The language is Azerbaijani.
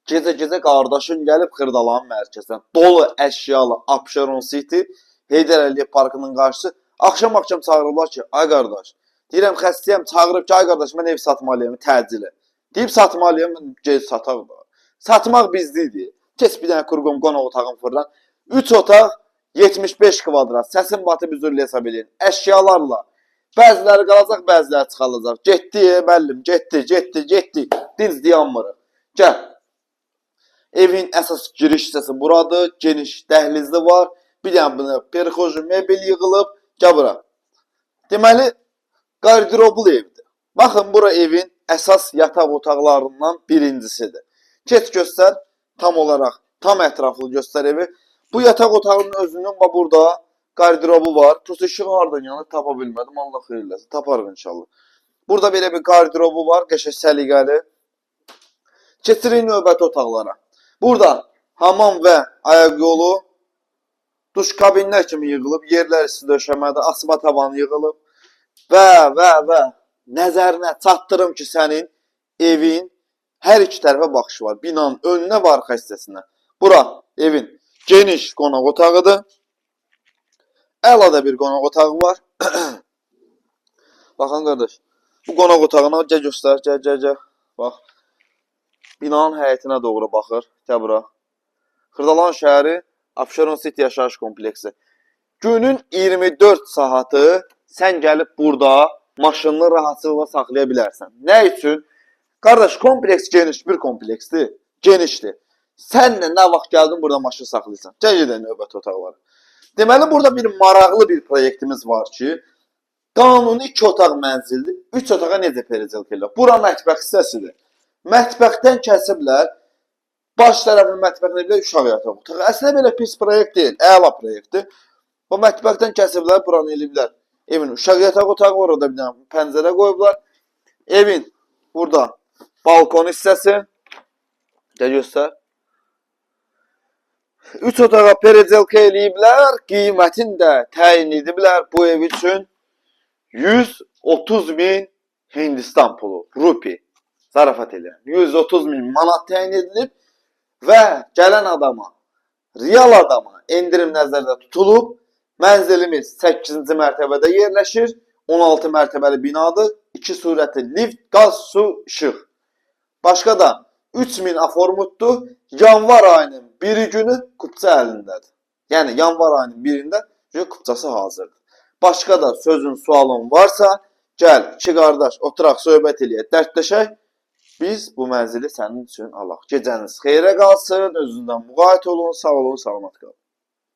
Gecə-gecə qardaşın gəlib Xırdalanın mərkəzinə. Dolu əşyalı Abşeron City, Heydər Əliyev Parkının qarşısı. Axşam-axşam çağırırlar ki, ay qardaş, deyirəm xəstəyəm, çağırıb ki, ay qardaş, mən ev satmalıyım, təcili. Deyib satmalıyım, gec sataq da. Satmaq bizlidir. Keç bir dənə kurqum qonaq otağın fırlan. 3 otaq, 75 kvadrat. Səsin batıb üzürlü hesab edin. Əşyalarla. Bəziləri qalacaq, bəziləri çıxalacaq. Getdi, müəllim, getdi. Dinc dayanmırıq. Gəl. Evin əsas giriş hissəsi buradır. Geniş dəhlizli var. Bir dənə perxoji mebel yığılıb. Gəl bura. Deməli, qardiroblu evdir. Baxın, bura evin əsas yataq otaqlarından birincisidir. Keç göstər, tam olaraq, tam ətraflı göstər evi. Bu yataq otağının özünün burada qardirobu var. Prosta işığı hardan yanır tapa bilmədim. Allah xeyirləsin. Taparıq inşallah. Burada belə bir qardirobu var. Qəşəng səliqəli. Keçirik növbəti otaqlara. Burada hamam və ayaq yolu, duş kabinlər kimi yığılıb, yerlər üstü döşəmədə, asma tavanı yığılıb və nəzərinə çatdırım ki, sənin evin hər iki tərəfə baxışı var. Binanın önünə və arxa hissəsinə. Bura evin geniş qonaq otağıdır. Əlada bir qonaq otağı var. Baxın qardaş, bu qonaq otağına gəl göstər, gəl. Bax. Binanın həyətinə doğru baxır. Gəl bura. Xırdalan şəhəri Abşeron City yaşayış kompleksi. Günün 24 saatı sən gəlib burada maşınını rahatçılıqla saxlaya bilərsən. Nə üçün? Qardaş, kompleks geniş bir kompleksdir. Genişdir. Sən nə vaxt gəldin burada maşın saxlayırsan. Gəl gedək növbəti otaqlara. Deməli, burada bir maraqlı bir proyektimiz var ki, qanuni 2 otaq mənzildir. 3 otağa necə pericelk edirlər? Bura mətbəx hissəsidir. Mətbəxdən kəsiblər. Baş tərəfin mətbəxində bir uşaq yataq otağı. Əslində belə pis proyekt deyil, əla proyektdir. O mətbəxdən kəsiblər, buranı eləyiblər. Evin uşaq yataq otağı var, orada bir dənə pəncərə qoyublar. Evin burada balkon hissəsi. Gəl göstər. 3 otağa pericelka eləyiblər, qiymətini də təyin ediblər bu ev üçün 130.000 Hindistan pulu, rupi, zarafat edirəm. 130.000 manat təyin edilib və gələn adama, real adama endirim nəzərdə tutulub. Mənzilimiz 8-ci mərtəbədə yerləşir, 16 mərtəbəli binadır, 2 surətli lift, qaz, su, işıq. Başqa da 3000 aformutdur. Yanvar ayının biri günü kupça əlindədir. Yəni, yanvar ayının birində kupçası hazırdır. Başqa da sözün, sualın varsa, gəl, iki qardaş, oturaq, söhbət eləyək, dərdləşək. Biz bu mənzili sənin üçün alaq. Gecəniz xeyrə qalsın, özündən müğayət olun, sağ olun, salamat qalın.